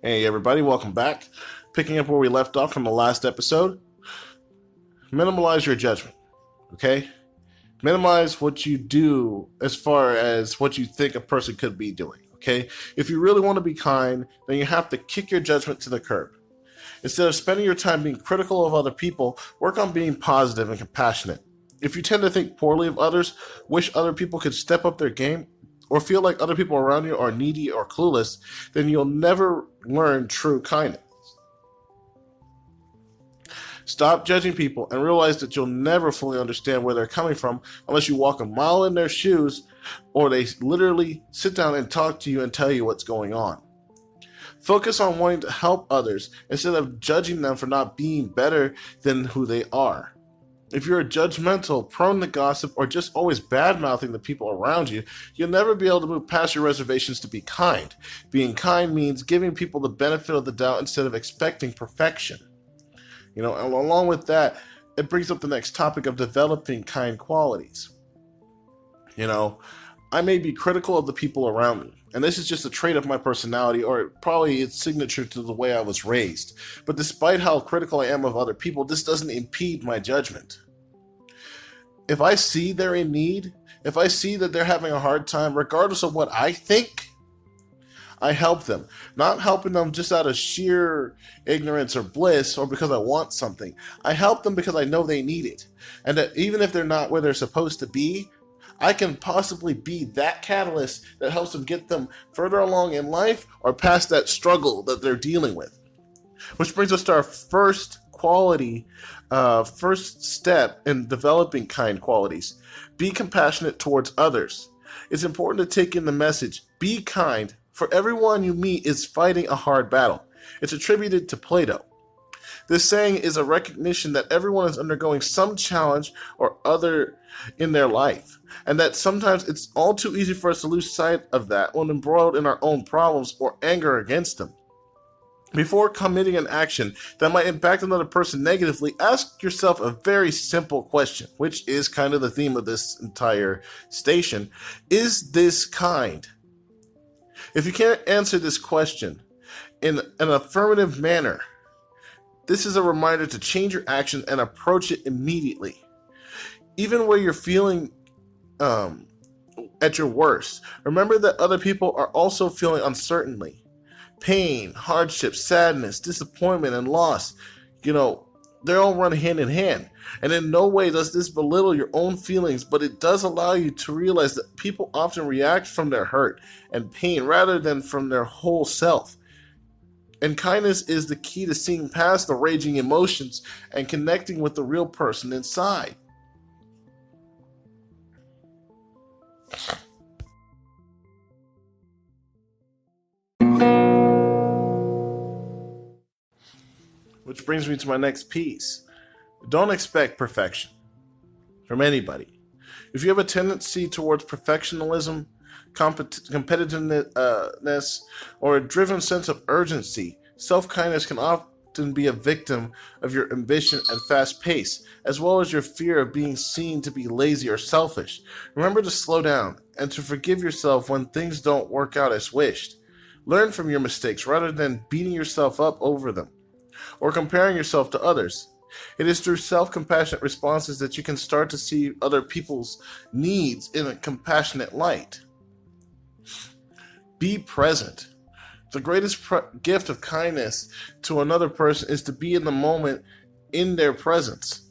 Hey everybody, welcome back. Picking up where we left off from the last episode. Minimalize your judgment, okay? Minimize what you do as far as what you think a person could be doing, okay? If you really want to be kind, then you have to kick your judgment to the curb. Instead of spending your time being critical of other people, work on being positive and compassionate. If you tend to think poorly of others, wish other people could step up their game, or feel like other people around you are needy or clueless, then you'll never learn true kindness. Stop judging people and realize that you'll never fully understand where they're coming from unless you walk a mile in their shoes or they literally sit down and talk to you and tell you what's going on. Focus on wanting to help others instead of judging them for not being better than who they are. If you're judgmental, prone to gossip, or just always bad-mouthing the people around you, you'll never be able to move past your reservations to be kind. Being kind means giving people the benefit of the doubt instead of expecting perfection. And along with that, it brings up the next topic of developing kind qualities. I may be critical of the people around me, and this is just a trait of my personality, or probably it's signature to the way I was raised. But despite how critical I am of other people, this doesn't impede my judgment. If I see they're in need, if I see that they're having a hard time, regardless of what I think, I help them. Not helping them just out of sheer ignorance or bliss or because I want something. I help them because I know they need it. And that even if they're not where they're supposed to be, I can possibly be that catalyst that helps them get them further along in life or past that struggle that they're dealing with. Which brings us to our first step in developing kind qualities. Be compassionate towards others. It's important to take in the message, be kind, for everyone you meet is fighting a hard battle. It's attributed to Plato. This saying is a recognition that everyone is undergoing some challenge or other in their life, and that sometimes it's all too easy for us to lose sight of that when embroiled in our own problems or anger against them. Before committing an action that might impact another person negatively, ask yourself a very simple question, which is kind of the theme of this entire station. Is this kind? If you can't answer this question in an affirmative manner, this is a reminder to change your action and approach it immediately. Even where you're feeling at your worst, remember that other people are also feeling uncertainty, pain, hardship, sadness, disappointment, and loss. They all run hand in hand. And in no way does this belittle your own feelings, but it does allow you to realize that people often react from their hurt and pain rather than from their whole self. And kindness is the key to seeing past the raging emotions and connecting with the real person inside. Which brings me to my next piece. Don't expect perfection from anybody. If you have a tendency towards perfectionism, competitiveness, or a driven sense of urgency, self-kindness can often be a victim of your ambition and fast pace, as well as your fear of being seen to be lazy or selfish. Remember to slow down and to forgive yourself when things don't work out as wished. Learn from your mistakes rather than beating yourself up over them or comparing yourself to others. It is through self-compassionate responses that you can start to see other people's needs in a compassionate light. Be present. The greatest gift of kindness to another person is to be in the moment in their presence.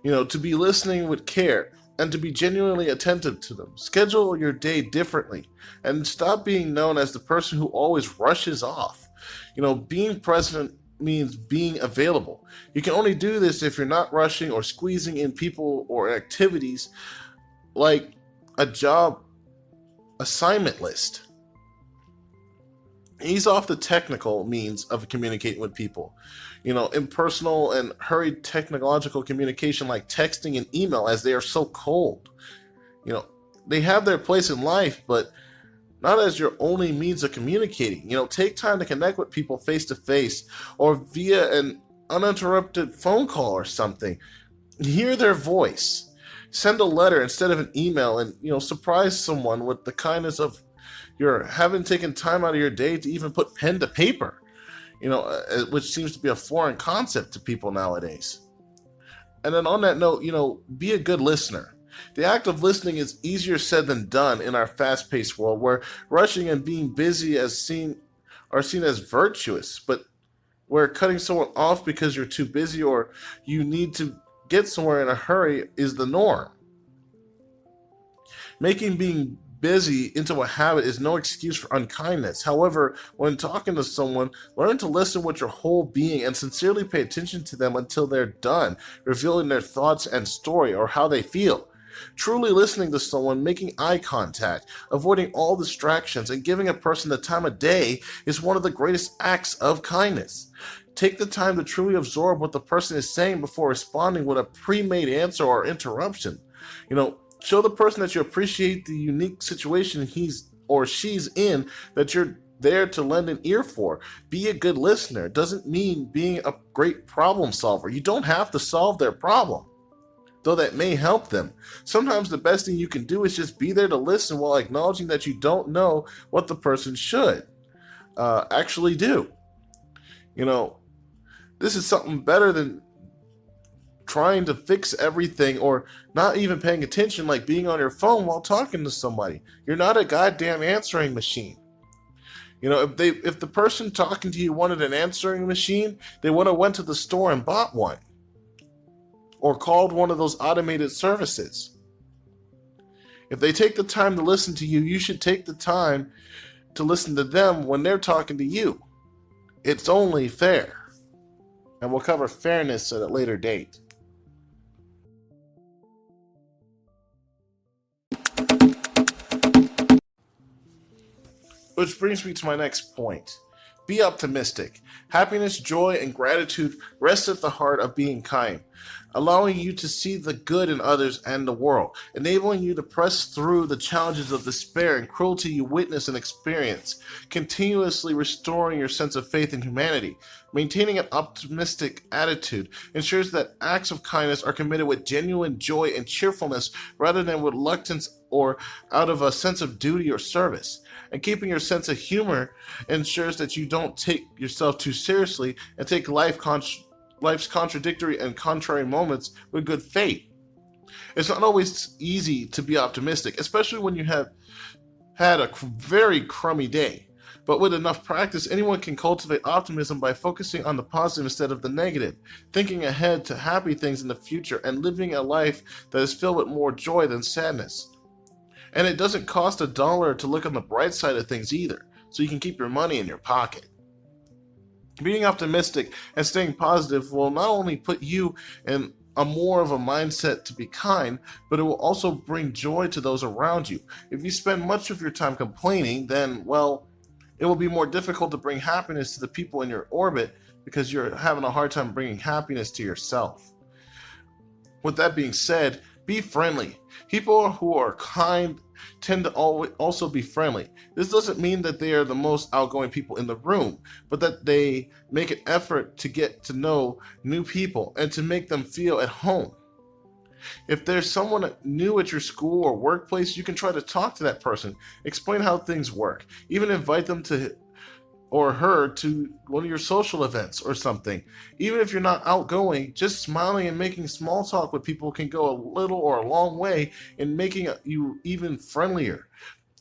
To be listening with care and to be genuinely attentive to them. Schedule your day differently and stop being known as the person who always rushes off. Being present means being available. You can only do this if you're not rushing or squeezing in people or activities like a job assignment list. Ease off the technical means of communicating with people. Impersonal and hurried technological communication like texting and email, as they are so cold. They have their place in life, but not as your only means of communicating. Take time to connect with people face to face or via an uninterrupted phone call or something. Hear their voice. Send a letter instead of an email and, surprise someone with the kindness of You're having taken time out of your day to even put pen to paper, which seems to be a foreign concept to people nowadays. And then on that note, be a good listener. The act of listening is easier said than done in our fast-paced world, where rushing and being busy are seen as virtuous, but where cutting someone off because you're too busy or you need to get somewhere in a hurry is the norm. Making being busy into a habit is no excuse for unkindness. However, when talking to someone, learn to listen with your whole being and sincerely pay attention to them until they're done, revealing their thoughts and story or how they feel. Truly listening to someone, making eye contact, avoiding all distractions, and giving a person the time of day is one of the greatest acts of kindness. Take the time to truly absorb what the person is saying before responding with a pre-made answer or interruption. Show the person that you appreciate the unique situation he's or she's in, that you're there to lend an ear for. Be a good listener. It doesn't mean being a great problem solver. You don't have to solve their problem, though that may help them. Sometimes the best thing you can do is just be there to listen while acknowledging that you don't know what the person should actually do. This is something better than trying to fix everything or not even paying attention, like being on your phone while talking to somebody. You're not a goddamn answering machine. If the person talking to you wanted an answering machine, they would have went to the store and bought one or called one of those automated services. If they take the time to listen to you, you should take the time to listen to them when they're talking to you. It's only fair. And we'll cover fairness at a later date. Which brings me to my next point. Be optimistic. Happiness, joy, and gratitude rest at the heart of being kind, allowing you to see the good in others and the world, enabling you to press through the challenges of despair and cruelty you witness and experience, continuously restoring your sense of faith in humanity. Maintaining an optimistic attitude ensures that acts of kindness are committed with genuine joy and cheerfulness rather than with reluctance or out of a sense of duty or service. And keeping your sense of humor ensures that you don't take yourself too seriously and take life's contradictory and contrary moments with good faith. It's not always easy to be optimistic, especially when you have had a very crummy day. But with enough practice, anyone can cultivate optimism by focusing on the positive instead of the negative, thinking ahead to happy things in the future, and living a life that is filled with more joy than sadness. And it doesn't cost $1 to look on the bright side of things either, so you can keep your money in your pocket. Being optimistic and staying positive will not only put you in a more of a mindset to be kind, but it will also bring joy to those around you. If you spend much of your time complaining, then, well, it will be more difficult to bring happiness to the people in your orbit because you're having a hard time bringing happiness to yourself. With that being said, be friendly. People who are kind tend to also be friendly. This doesn't mean that they are the most outgoing people in the room, but that they make an effort to get to know new people and to make them feel at home. If there's someone new at your school or workplace, you can try to talk to that person, explain how things work, even invite them to or her to one of your social events or something. Even if you're not outgoing, just smiling and making small talk with people can go a little or a long way in making you even friendlier.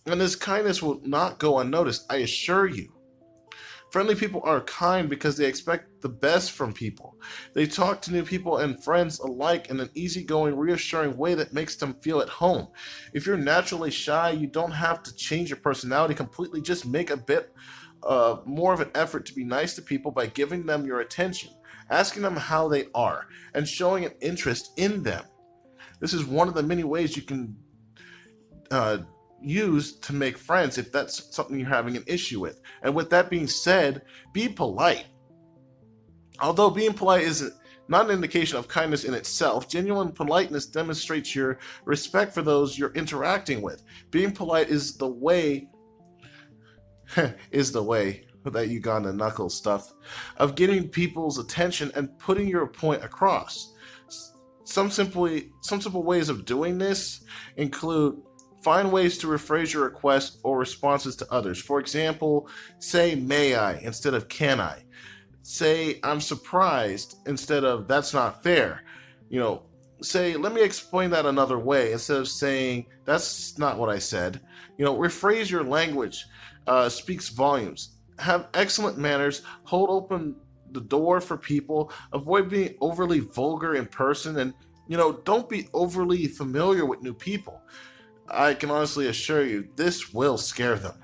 And this kindness will not go unnoticed, I assure you. Friendly people are kind because they expect the best from people. They talk to new people and friends alike in an easygoing, reassuring way that makes them feel at home. If you're naturally shy, you don't have to change your personality completely. Just make a bit more of an effort to be nice to people by giving them your attention, asking them how they are, and showing an interest in them. This is one of the many ways you can use to make friends if that's something you're having an issue with. And with that being said, be polite. Although being polite is not an indication of kindness in itself, genuine politeness demonstrates your respect for those you're interacting with. Being polite is the way that Uganda knuckle stuff of getting people's attention and putting your point across. Some simple ways of doing this include Find ways to rephrase your requests or responses to others. For example, say may I instead of can I. Say I'm surprised instead of that's not fair. You know, say let me explain that another way instead of saying that's not what I said. Rephrase your language. Speaks volumes. Have excellent manners. Hold open the door for people. Avoid being overly vulgar in person, and don't be overly familiar with new people. I can honestly assure you, this will scare them.